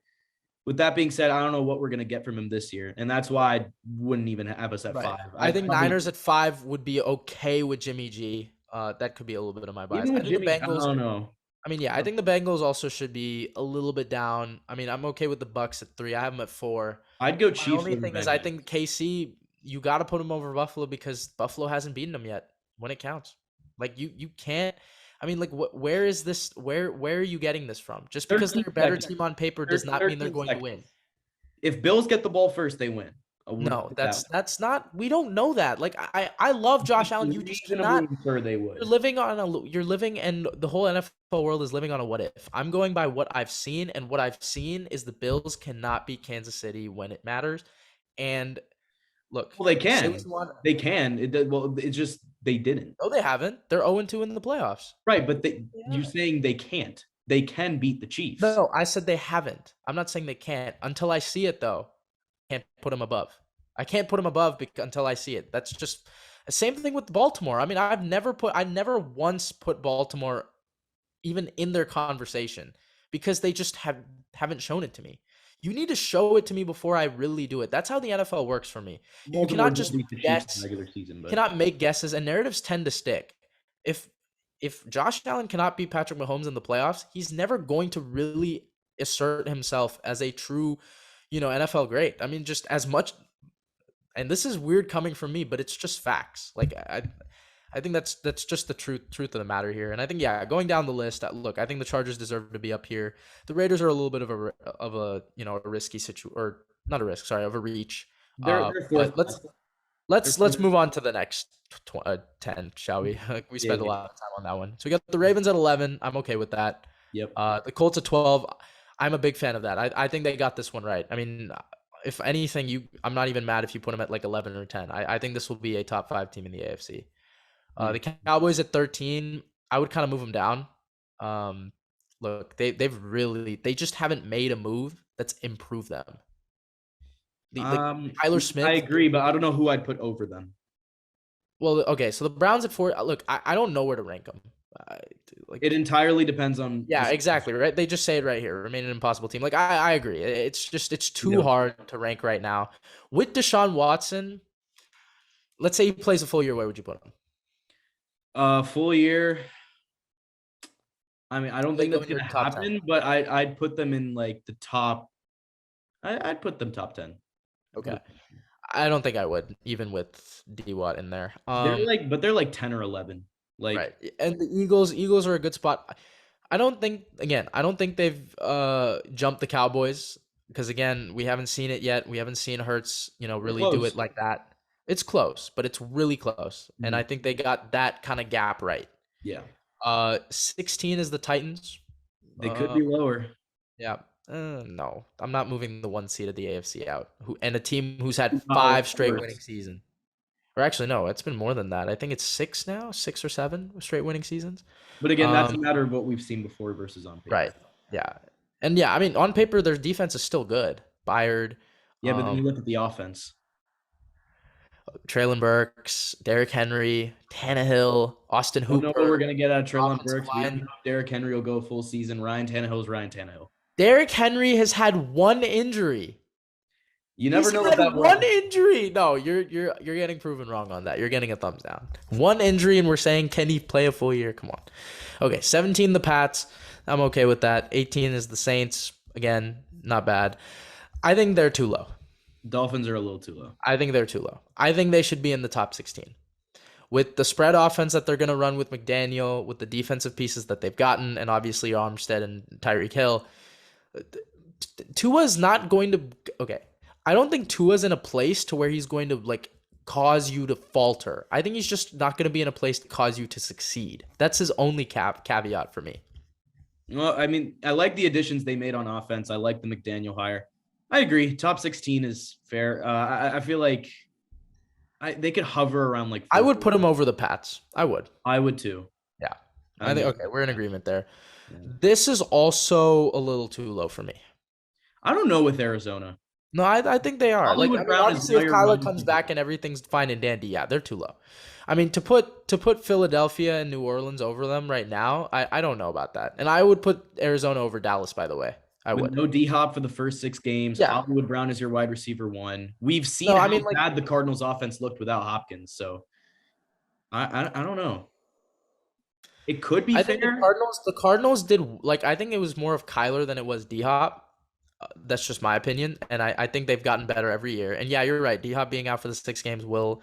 with that being said, I don't know what we're going to get from him this year. And that's why I wouldn't even have us at 5. I think Niners at 5 would be okay with Jimmy G. That could be a little bit of my bias. I think the Bengals, I don't know. I mean, yeah, I think the Bengals also should be a little bit down. I mean, I'm okay with the Bucks at 3. I have them at 4. I'd go Chiefs. The only thing is I think KC, you got to put them over Buffalo because Buffalo hasn't beaten them yet when it counts. Like you can't. I mean, like where is this? Where are you getting this from? Just because they're a better team on paper does not mean they're going to win. If Bills get the ball first, they win. No, that's not. We don't know that. Like I love Josh Allen. You just cannot. Sure, they would. You're living, and the whole NFL world is living on a what if. I'm going by what I've seen, and what I've seen is the Bills cannot beat Kansas City when it matters. And look, well, they can. They can. It's just they didn't. No, they haven't. They're 0-2 in the playoffs. Right, but you're saying they can't. They can beat the Chiefs. No, I said they haven't. I'm not saying they can't. Until I see it, though. Can't put them above. I can't put them above until I see it. That's just the same thing with Baltimore. I mean, I never once put Baltimore even in their conversation because they just haven't shown it to me. You need to show it to me before I really do it. That's how the NFL works for me. You cannot just guess. Cannot make guesses, and narratives tend to stick. If Josh Allen cannot beat Patrick Mahomes in the playoffs, he's never going to really assert himself as a true NFL great. I mean, just as much, and this is weird coming from me, but it's just facts. Like I think that's just the truth of the matter here. And I think going down the list, look, I think the Chargers deserve to be up here. The Raiders are a little bit of a a risky situation, or not a risk, sorry, of a reach. But let's move on to the next 10, shall we? We spent a lot of time on that one. So we got the Ravens at 11. I'm okay with that. Yep. The Colts at 12. I'm a big fan of that. I think they got this one right. I mean, if anything, I'm not even mad if you put them at like 11 or 10. I think this will be a top 5 team in the AFC. The Mm. Cowboys at 13, I would kind of move them down. Um, Look, they just haven't made a move that's improved them. The Tyler I Smith. agree, but I don't know who I'd put over them. Well, okay, so the Browns at 4. Look, I don't know where to rank them. Like, It entirely depends on the yeah, exactly, situation. right? They just say it right here. Remain an impossible team. Like, I agree. It's too No. hard to rank right now. With Deshaun Watson, let's say he plays a full year, where would you put him? Full year. I mean, I don't They think go that's in your gonna top 10. happen, but I'd put them in like the top. I'd put them top 10. I'd put Okay. them top 10. I don't think I would, even with D Watt in there. They're like 10 or 11. Like Right. And the Eagles are a good spot. I don't think they've jumped the Cowboys because again, we haven't seen it yet. We haven't seen Hurts, they're really do it close. like that. It's close, but it's really close. And Mhm. I think they got that kind of gap right. Yeah, 16 is the Titans. they could Uh be lower. yeah. No. I'm not moving the one seed of the AFC out. And a team who's had Oh, of 5 straight winning course. seasons. Or actually, no, it's been more than that. I think it's 6 now, 6 or 7 straight winning seasons. But again, that's Um, a matter of what we've seen before versus on right. paper. Yeah. And yeah, I mean, on paper, their defense is still good. Byard, Yeah, but then um, you look at the offense. Traylon Burks, Derrick Henry, Tannehill, Austin Don't know what we're Hooper, gonna get out of Trevor offensive Burks. We don't know line. if Derrick Henry will go full season. Ryan Tannehill is Ryan Tannehill. Derrick Henry has had one injury. You never He's know with had that one one. injury. No, you're getting proven wrong on that. You're getting a thumbs down. One injury, and we're saying, can he play a full year? Come on. Okay, 17 the Pats. I'm okay with that. 18 is the Saints. Again, not bad. I think they're too low. Dolphins are a little too low. I think they're too low. I think they should be in the top 16. With the spread offense that they're going to run with McDaniel, with the defensive pieces that they've gotten, and obviously Armstead and Tyreek Hill, Tua's not going to. Okay, I don't think Tua's in a place to where he's going to like cause you to falter. I think he's just not going to be in a place to cause you to succeed. That's his only caveat for me. Well, I mean, I like the additions they made on offense. I like the McDaniel hire. I agree. Top 16 is fair. I feel like they could hover around like I 4. would put him over the Pats. I would. I would too. Yeah. I I think mean, okay, we're in agreement there. yeah. This is also a little too low for me. I don't know with Arizona. No, I think they are. Like, I Hollywood mean, Brown is obviously, now if your Kyler wide comes receiver. back and everything's fine and dandy, yeah, they're too low. I mean, to put Philadelphia and New Orleans over them right now, I don't know about that. And I would put Arizona over Dallas, by the way. I With would. no D Hop for the first 6 games. Yeah. Hollywood Brown is your wide receiver 1. We've seen No, I how mean, like, bad the Cardinals offense looked without Hopkins. So I don't know. It could be I think the fair. Cardinals did like I think it was more of Kyler than it was D Hop. That's just my opinion, and I think they've gotten better every year. And yeah, you're right. D Hop being out for the 6 games will,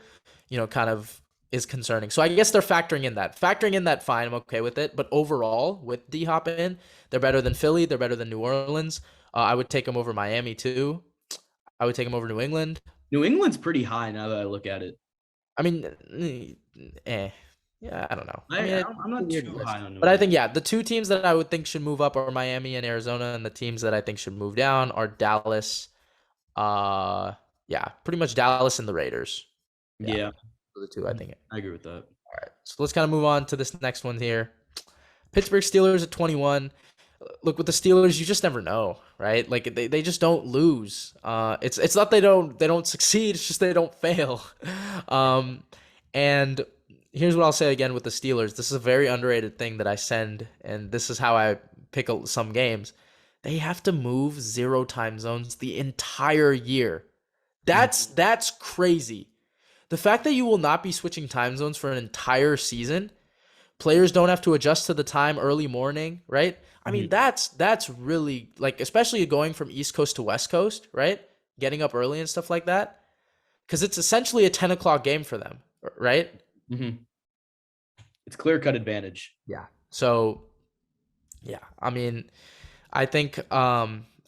kind of is concerning. So I guess they're factoring in that. Factoring in that, fine, I'm okay with it. But overall, with D Hop in, they're better than Philly. They're better than New Orleans. I would take them over Miami too. I would take them over New England. New England's pretty high now that I look at it. I mean, yeah, I don't know. I mean, it's I'm a not weird too list. high on New But I England. think yeah, the two teams that I would think should move up are Miami and Arizona, and the teams that I think should move down are Dallas. Uh, yeah, pretty much Dallas and the Raiders. Yeah, Yeah, those are the two I think. I agree with that. All right, so let's kind of move on to this next one here. Pittsburgh Steelers at 21. Look, with the Steelers, you just never know, right? Like they just don't lose. It's not they don't succeed. It's just they don't fail. Um, and here's what I'll say again with the Steelers. This is a very underrated thing that I send, and this is how I pick some games. They have to move 0 time zones the entire year. That's crazy. The fact that you will not be switching time zones for an entire season, players don't have to adjust to the time early morning, right? I mean, Mhm. that's really like, especially going from East Coast to West Coast, right? Getting up early and stuff like that, because it's essentially a 10 o'clock game for them, right? Mhm. It's clear cut advantage. Yeah. So yeah, I mean, I think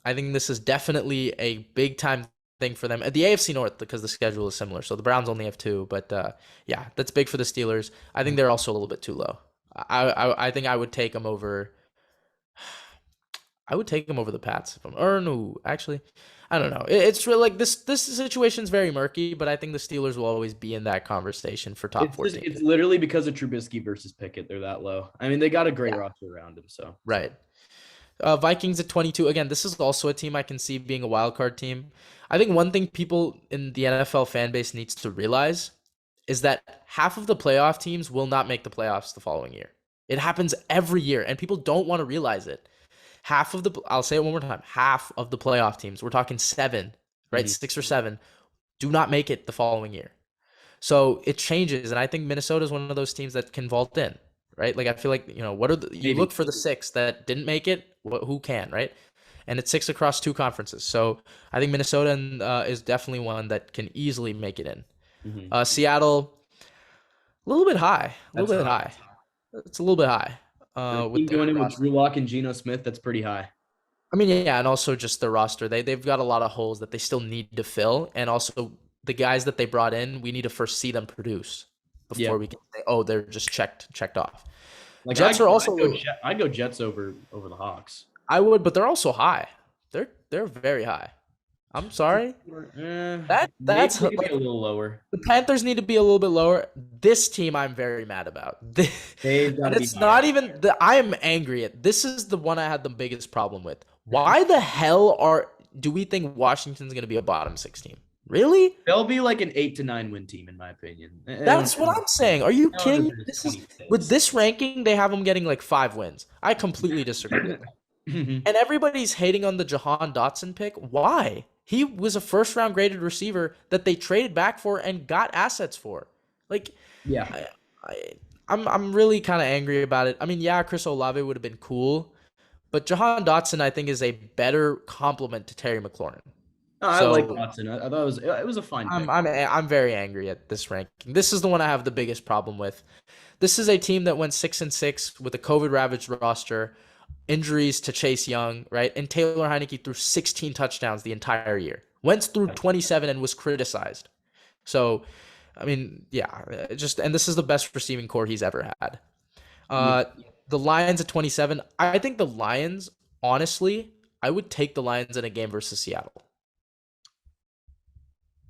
this is definitely a big time thing for them at the AFC North because the schedule is similar. So the Browns only have 2, but yeah, that's big for the Steelers. I think they're also a little bit too low. I think I would take them over. I would take them over the Pats if I'm. Or no, actually, I don't know. It's really like this situation's very murky, but I think the Steelers will always be in that conversation for top It's 14. it's literally because of Trubisky versus Pickett. They're that low. I mean, they got a great Yeah, roster around him. So right. Vikings at 22. Again, this is also a team I can see being a wild card team. I think one thing people in the NFL fan base needs to realize is that half of the playoff teams will not make the playoffs the following year. It happens every year, and people don't want to realize it. I'll say it one more time, half of the playoff teams, we're talking seven, right? mhm. 6 or 7, do not make it the following year. So it changes, and I think Minnesota is one of those teams that can vault in, right? Like I feel like what are you Maybe. look for the 6 that didn't make it, who can, right? And it's 6 across 2 conferences. So I think Minnesota is definitely one that can easily make it in. Mhm. Seattle, a little bit high, a That's little bit high. high. It's a little bit high For a with team their going in with roster. Drew Lock and Geno Smith, that's pretty high. I mean, yeah, and also just the roster. They've got a lot of holes that they still need to fill, and also the guys that they brought in, we need to first see them produce Yeah. before we can say, oh, they're just checked off. Like Jets are also I'd go Jets over the Hawks. I would, but they're also high. They're very high. I'm sorry. Maybe That's they could be like a little lower. the Panthers need to be a little bit lower. This team I'm very mad about. They've got And to be it's higher. not even the I am angry at. This is the one I had the biggest problem with. Why the hell do we think Washington's going to be a bottom 6 team? Really? They'll be like an 8 to 9 win team, in my opinion. That's what I'm saying. Are you I don't kidding know me? if This there's is with 26. this ranking, they have them getting like 5 wins. I completely disagree. Mhm. And everybody's hating on the Jahan Dotson pick. Why? He was a first round graded receiver that they traded back for and got assets for. Like, Yeah. I, I I'm really kind of angry about it. I mean, yeah, Chris Olave would have been cool, but Jahan Dotson I think is a better complement to Terry McLaurin. No, I like So Watson. I thought it was a fine pick. I'm very angry at this ranking. This is the one I have the biggest problem with. This is a team that went 6-6 with a COVID ravaged roster, injuries to Chase Young, right? And Taylor Heineke threw 16 touchdowns the entire year. Wentz threw 27 and was criticized. So, I mean, yeah, and this is the best receiving core he's ever had. Yeah. Uh, the Lions at 27. I think the Lions, honestly, I would take the Lions in a game versus Seattle.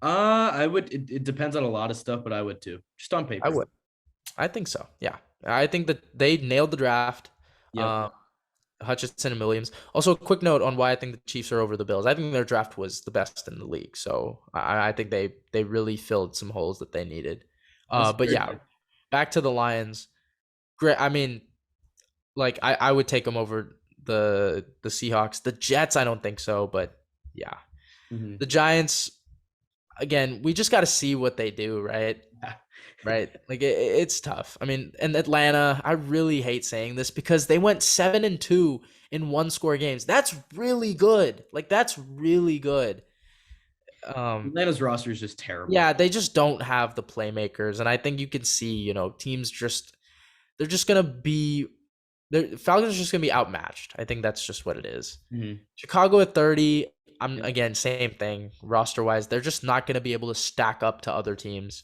I would. It depends on a lot of stuff, but I would too, just on I paper. would. I think so. Yeah. I think that they nailed the draft. Yep. Um, Hutchinson and Williams. Also, a quick note on why I think the Chiefs are over the Bills. I think their draft was the best in the league. So I think they really filled some holes that they needed. That's But very yeah, fair. back to the Lions. Great. I mean, like I would take them over the Seahawks. The Jets, I don't think so. But yeah, Mhm. the Giants. Again, we just got to see what they do, right? Yeah. Right? Like it's tough. I mean, and Atlanta, I really hate saying this because they went 7-2 in one-score games. That's really good. Like that's really good. Atlanta's roster is just terrible. Yeah, they just don't have the playmakers, and I think you can see, teams they're just gonna be the Falcons are just gonna be outmatched. I think that's just what it is. Mhm. Chicago at 30. I'm Yep. again same thing roster wise. They're just not gonna be able to stack up to other teams.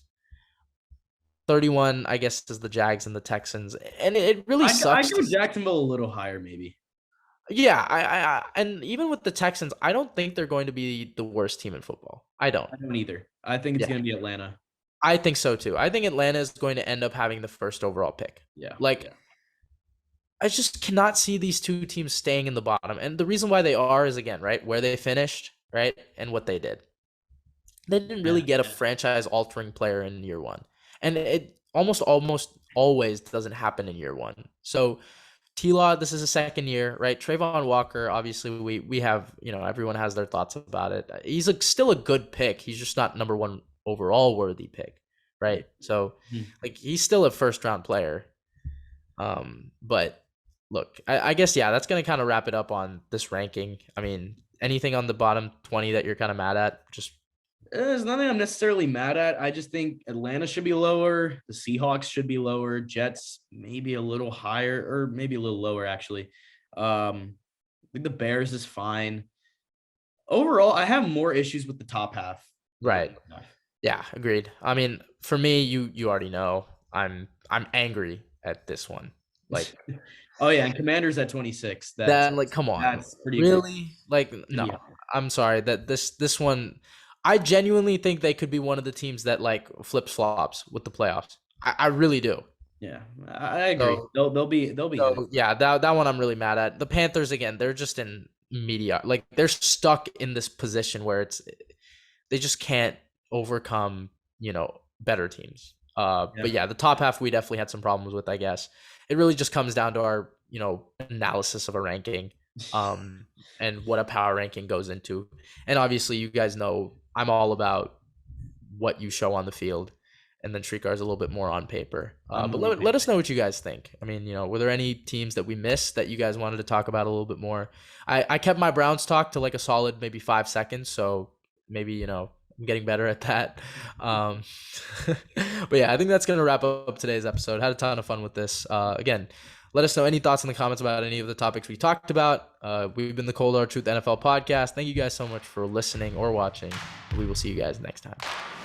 31, I guess, is the Jags and the Texans, and it really I'd sucks. go Jacksonville a little higher, maybe. Yeah, and even with the Texans, I don't think they're going to be the worst team in football. I don't. I don't either. I think it's Yeah, going to be Atlanta. I think so too. I think Atlanta is going to end up having the first overall pick. Yeah. Like, I just cannot see these two teams staying in the bottom, and the reason why they are is again, right, where they finished, right, and what they did. They didn't really Yeah. get a franchise-altering player in year one, and it almost always doesn't happen in year one. So T-Law, this is a second year, right? Trayvon Walker, obviously, we have, everyone has their thoughts about it. He's still a good pick. He's just not number one overall worthy pick, right? So, Mhm. like, he's still a first round player. But look, I guess yeah, that's gonna kind of wrap it up on this ranking. I mean, anything on the bottom 20 that you're kind of mad at? Just There's nothing I'm necessarily mad at. I just think Atlanta should be lower. The Seahawks should be lower. Jets maybe a little higher or maybe a little lower, actually. I think the Bears is fine. Overall, I have more issues with the top half than the right. bottom half. Yeah, agreed. I mean, for me, you already know I'm angry at this one. Like Oh, yeah. And Commanders at 26. that, like, come on, That's pretty egregious. really? Like, no, Yeah. I'm sorry that this one, I genuinely think they could be one of the teams that like flips flops with the playoffs. I really do. Yeah, I agree. So They'll be in it. so yeah, that one I'm really mad at. The Panthers again, they're just in media, like they're stuck in this position where they just can't overcome, better teams. Yeah. But yeah, the top half we definitely had some problems with, I guess. It really just comes down to our, analysis of a ranking, and what a power ranking goes into. And obviously, you guys know I'm all about what you show on the field, and then Shrikar is a little bit more on paper. I'm But only let us paying. know what you guys think. I mean, were there any teams that we missed that you guys wanted to talk about a little bit more? I kept my Browns talk to like a solid maybe 5 seconds, so maybe I'm getting better at that. Um, but yeah, I think that's gonna wrap up today's episode. Had a ton of fun with this. Again, let us know any thoughts in the comments about any of the topics we talked about. We've been the Cold Hard Truth NFL podcast. Thank you guys so much for listening or watching. We will see you guys next time.